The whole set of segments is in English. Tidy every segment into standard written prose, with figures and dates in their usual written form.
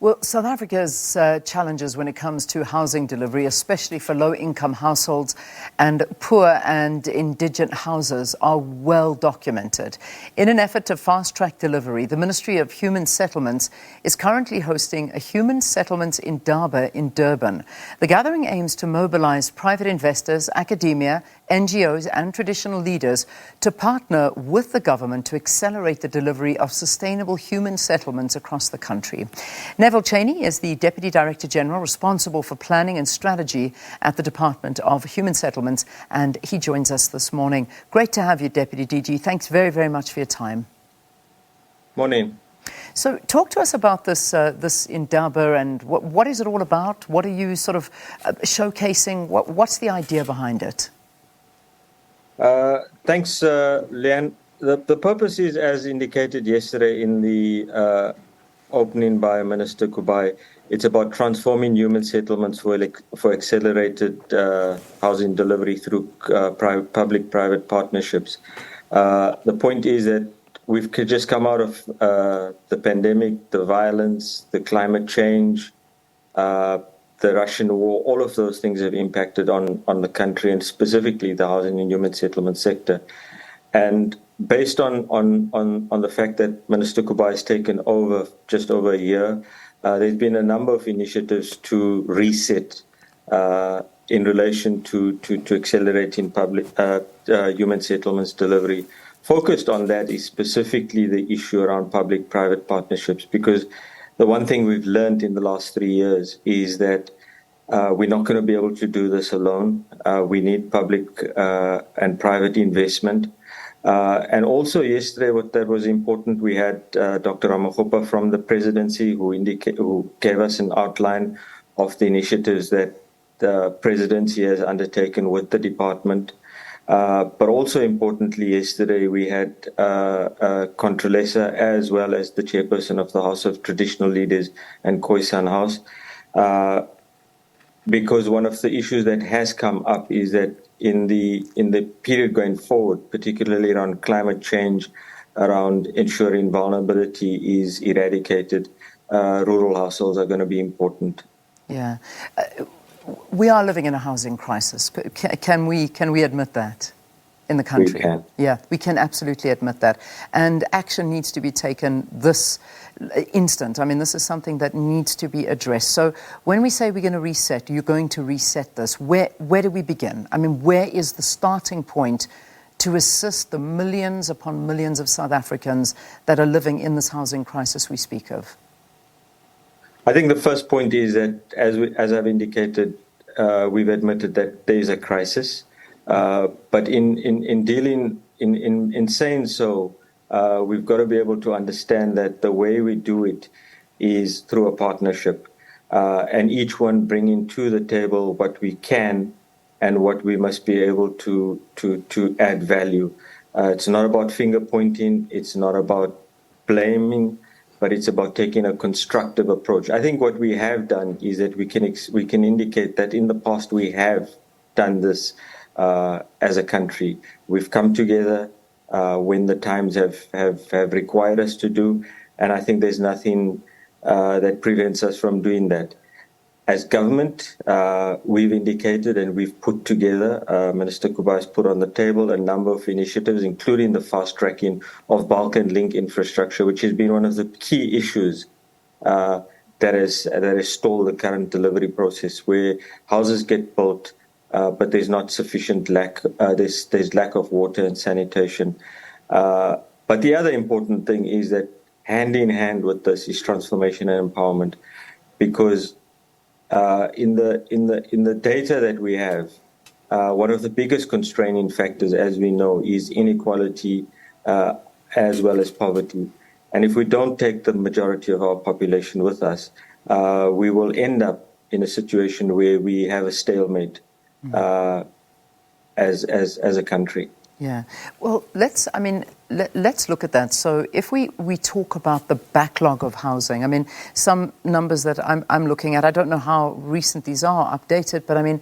Well, South Africa's challenges when it comes to housing delivery, especially for low-income households and poor and indigent houses, are well documented. In an effort to fast-track delivery, the Ministry of Human Settlements is currently hosting a Human Settlements Indaba in Durban. The gathering aims to mobilise private investors, academia, NGOs and traditional leaders to partner with the government to accelerate the delivery of sustainable human settlements across the country. Neville Chainee is the Deputy Director General responsible for planning and strategy at the Department of Human Settlements, and he joins us this morning. Great to have you, Deputy DG. Thanks very, very much for your time. Morning. So talk to us about this Indaba and what is it all about? What are you sort of showcasing? What's the idea behind it? Thanks, Leanne. The purpose is, as indicated yesterday in the opening by Minister Kubai, it's about transforming human settlements for accelerated housing delivery through public-private partnerships. The point is that we've just come out of the pandemic, the violence, the climate change, the Russian war. All of those things have impacted on the country and specifically the housing and human settlement sector. And based on the fact that Minister Kubai has taken over just over a year, there's been a number of initiatives to reset in relation to accelerating public human settlements delivery. Focused on that is specifically the issue around public-private partnerships, because the one thing we've learned in the last 3 years is that we're not going to be able to do this alone. We need public and private investment. And also yesterday, that was important, we had Dr. Ramaphosa from the presidency who gave us an outline of the initiatives that the presidency has undertaken with the department. But also importantly, yesterday we had Controlessa as well as the chairperson of the House of Traditional Leaders and Khoisan House, because one of the issues that has come up is that in the period going forward, particularly around climate change, around ensuring vulnerability is eradicated, rural households are going to be important. Yeah. We are living in a housing crisis. Can we admit that in the country? We can. Yeah, we can absolutely admit that. And action needs to be taken this instant. I mean, this is something that needs to be addressed. So when we say we're going to reset, you're going to reset this. Where do we begin? I mean, where is the starting point to assist the millions upon millions of South Africans that are living in this housing crisis we speak of? I think the first point is that, as I've indicated, we've admitted that there is a crisis. But in saying so, we've got to be able to understand that the way we do it is through a partnership, and each one bringing to the table what we can and what we must be able to add value. It's not about finger pointing. It's not about blaming, but it's about taking a constructive approach. I think what we have done is that we can indicate that in the past we have done this as a country. We've come together when the times have required us to do, and I think there's nothing that prevents us from doing that. As government, we've indicated and we've put together, Minister Kubai has put on the table a number of initiatives, including the fast-tracking of bulk and link infrastructure, which has been one of the key issues that has stalled the current delivery process, where houses get built, but there's not sufficient there's lack of water and sanitation. But the other important thing is that hand in hand with this is transformation and empowerment, because in the data that we have, one of the biggest constraining factors, as we know, is inequality as well as poverty. And if we don't take the majority of our population with us, we will end up in a situation where we have a stalemate as a country. Yeah. Well, let's let's look at that. So if we talk about the backlog of housing, I mean, some numbers that I'm looking at, I don't know how recent these are updated, but I mean,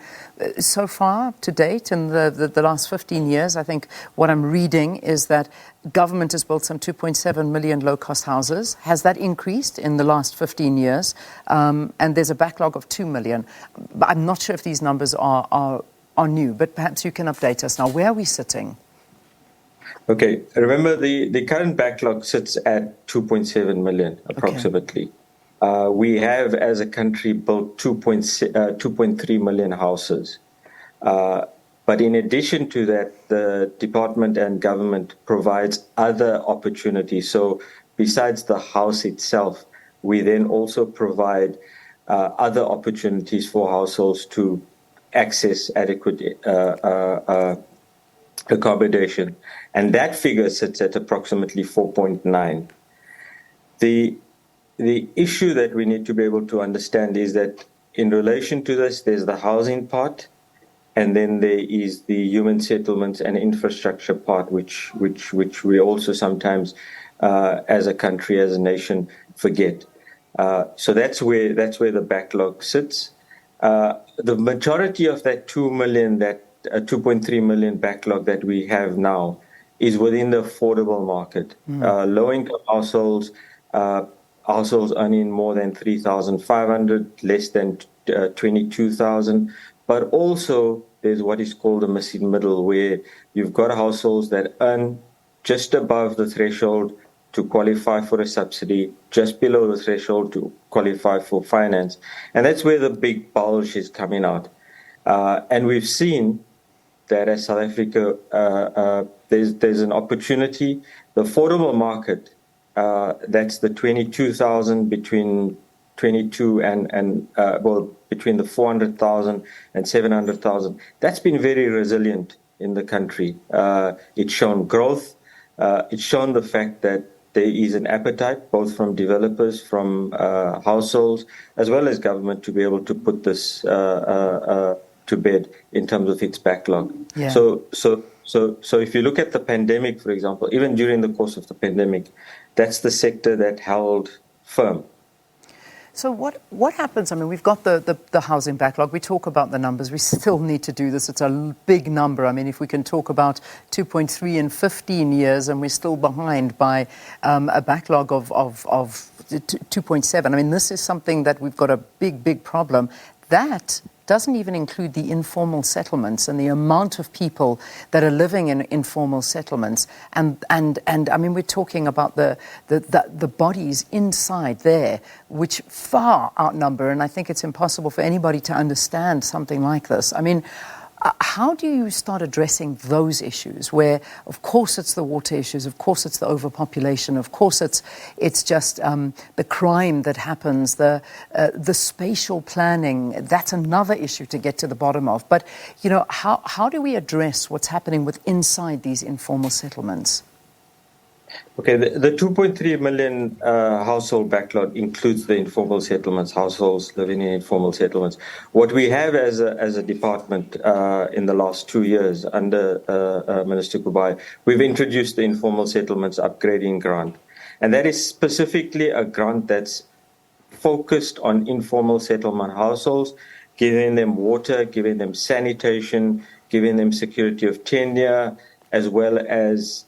so far to date in the last 15 years, I think what I'm reading is that government has built some 2.7 million low-cost houses. Has that increased in the last 15 years? And there's a backlog of 2 million. I'm not sure if these numbers are new, but perhaps you can update us now. Where are we sitting? Okay, remember the current backlog sits at 2.7 million approximately. Okay. We have, as a country, built 2.3 million houses. But in addition to that, the department and government provides other opportunities. So besides the house itself, we then also provide other opportunities for households to access adequate accommodation. And that figure sits at approximately 4.9. The issue that we need to be able to understand is that in relation to this, there's the housing part, and then there is the human settlements and infrastructure part, which we also sometimes, as a country, as a nation, forget. So that's where the backlog sits. The majority of that 2.3 million backlog that we have now is within the affordable market. Low-income households, households earning more than 3,500, less than 22,000. But also there's what is called the missing middle, where you've got households that earn just above the threshold to qualify for a subsidy, just below the threshold to qualify for finance. And that's where the big bulge is coming out. And we've seen that as South Africa, there's an opportunity. The affordable market, that's the 22,000 between 22 and between the 400,000 and 700,000. That's been very resilient in the country. It's shown growth. It's shown the fact that there is an appetite, both from developers, from households, as well as government, to be able to put this to bed in terms of its backlog. Yeah. So if you look at the pandemic, for example, even during the course of the pandemic, that's the sector that held firm. So what happens? I mean, we've got the housing backlog. We talk about the numbers. We still need to do this. It's a big number. I mean, if we can talk about 2.3 in 15 years and we're still behind by a backlog of 2.7. I mean, this is something that we've got a big problem. That doesn't even include the informal settlements and the amount of people that are living in informal settlements. And I mean, we're talking about the bodies inside there, which far outnumber, and I think it's impossible for anybody to understand something like this. I mean, how do you start addressing those issues where, of course, it's the water issues, of course, it's the overpopulation, of course, it's just the crime that happens, the spatial planning, that's another issue to get to the bottom of. But, you know, how do we address what's happening with inside these informal settlements? Okay, the 2.3 million household backlog includes the informal settlements, households living in informal settlements. What we have as a department in the last 2 years under Minister Kubai, we've introduced the Informal Settlements Upgrading Grant. And that is specifically a grant that's focused on informal settlement households, giving them water, giving them sanitation, giving them security of tenure, as well as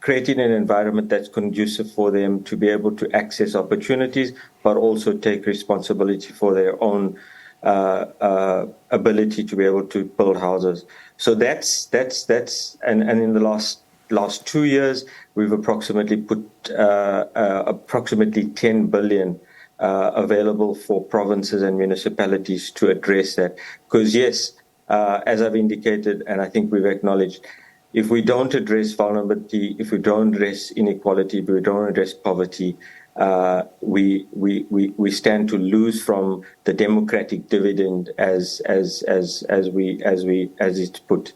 creating an environment that's conducive for them to be able to access opportunities, but also take responsibility for their own ability to be able to build houses. So that's and in the last 2 years, we've approximately put approximately 10 billion available for provinces and municipalities to address that. Because yes, as I've indicated, and I think we've acknowledged, if we don't address vulnerability, if we don't address inequality, if we don't address poverty, we stand to lose from the democratic dividend as it's put.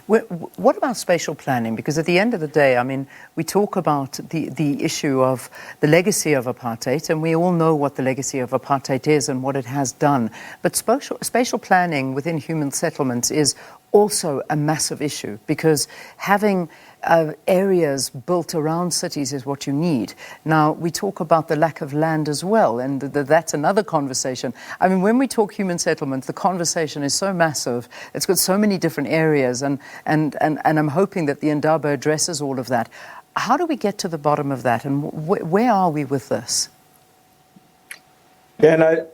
What about spatial planning? Because at the end of the day, I mean, we talk about the issue of the legacy of apartheid, and we all know what the legacy of apartheid is and what it has done. But spatial planning within human settlements is also a massive issue, because having areas built around cities is what you need. Now, we talk about the lack of land as well, and that's another conversation. I mean, when we talk human settlement, the conversation is so massive. It's got so many different areas, and I'm hoping that the Indaba addresses all of that. How do we get to the bottom of that, and where are we with this? Yeah, and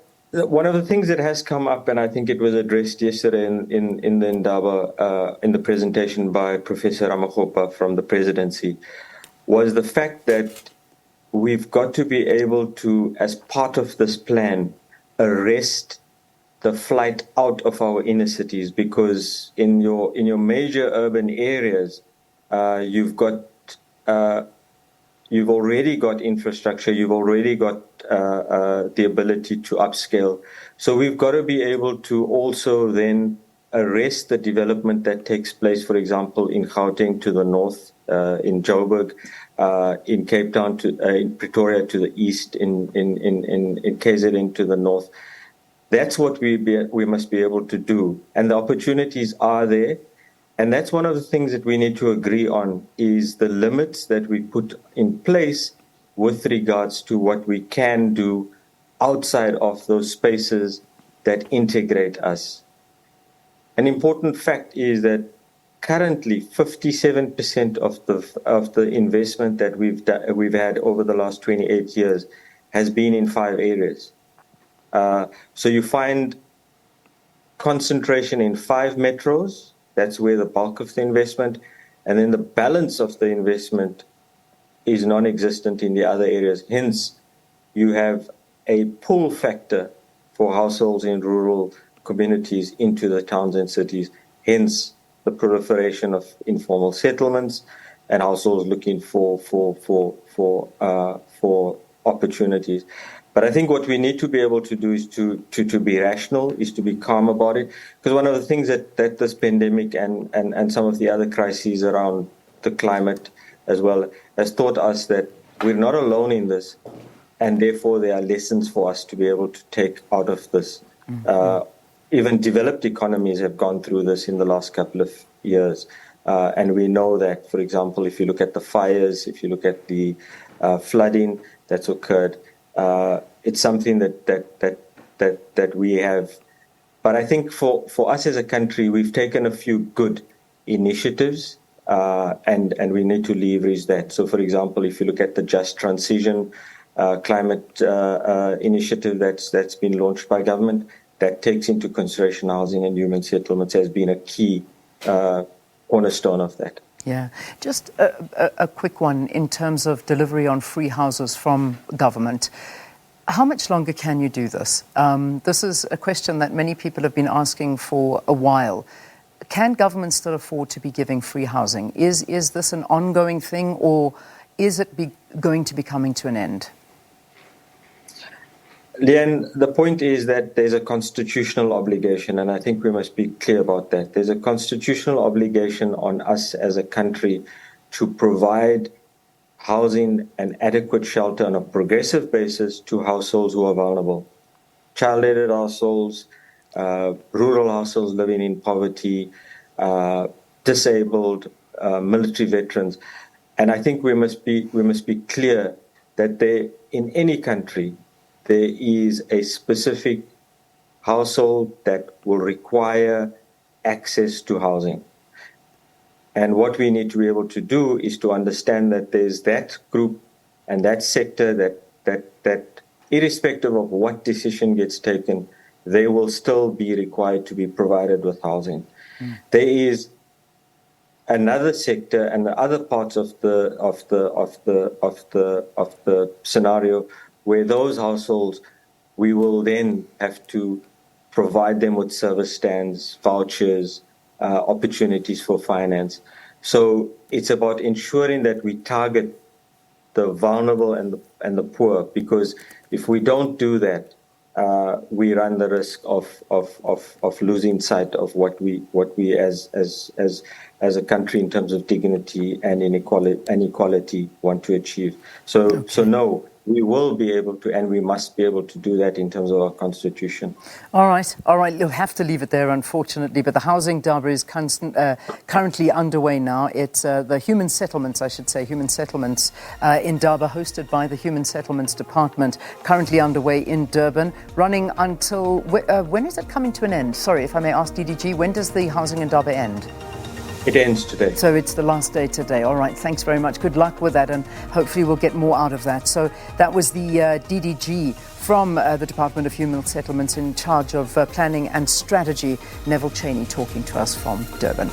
one of the things that has come up, and I think it was addressed yesterday in the Indaba, in the presentation by Professor Ramakgopa from the presidency, was the fact that we've got to be able to, as part of this plan, arrest the flight out of our inner cities, because in your major urban areas, you've already got infrastructure, you've already got the ability to upscale. So we've got to be able to also then arrest the development that takes place, for example, in Gauteng to the north, in Joburg, in Cape Town, in Pretoria to the east, in KZN to the north. That's what we must be able to do. And the opportunities are there. And that's one of the things that we need to agree on, is the limits that we put in place with regards to what we can do outside of those spaces that integrate us. An important fact is that currently 57% of the investment that we've had over the last 28 years has been in 5 areas. So you find concentration in 5 metros. That's where the bulk of the investment, and then the balance of the investment is non-existent in the other areas. Hence, you have a pull factor for households in rural communities into the towns and cities. Hence, the proliferation of informal settlements and households looking for opportunities. But I think what we need to be able to do is to be rational, is to be calm about it. Because one of the things that this pandemic and some of the other crises around the climate as well has taught us, that we're not alone in this, and therefore there are lessons for us to be able to take out of this. Even developed economies have gone through this in the last couple of years. And we know that, for example, if you look at the fires, if you look at the flooding that's occurred, it's something that we have. But I think for us as a country, we've taken a few good initiatives, and we need to leverage that. So, for example, if you look at the Just Transition climate initiative that's been launched by government, that takes into consideration housing and human settlements, has been a key cornerstone of that. Yeah. Just a quick one in terms of delivery on free houses from government. How much longer can you do this? This is a question that many people have been asking for a while. Can government still afford to be giving free housing? Is this an ongoing thing, or is it going to be coming to an end? Leanne, the point is that there's a constitutional obligation, and I think we must be clear about that. There's a constitutional obligation on us as a country to provide housing and adequate shelter on a progressive basis to households who are vulnerable. Child-aided households, rural households living in poverty, disabled, military veterans. And I think we must be clear that in any country, there is a specific household that will require access to housing. And what we need to be able to do is to understand that there's that group and that sector that irrespective of what decision gets taken, they will still be required to be provided with housing. There is another sector and the other parts of the scenario where those households, we will then have to provide them with service stands, vouchers, opportunities for finance. So it's about ensuring that we target the vulnerable and the poor, because if we don't do that, we run the risk of losing sight of what we as a country in terms of dignity and inequality want to achieve. So no, we will be able to, and we must be able to do that in terms of our constitution. All right. You'll have to leave it there, unfortunately. But the housing Indaba is currently underway now. It's the Human Settlements, Human Settlements Indaba, hosted by the Human Settlements Department, currently underway in Durban, running until, when is it coming to an end? Sorry, if I may ask DDG, when does the housing Indaba end? It ends today. So it's the last day today. All right, thanks very much. Good luck with that, and hopefully we'll get more out of that. So that was the DDG from the Department of Human Settlements in charge of planning and strategy, Neville Chainee, talking to us from Durban.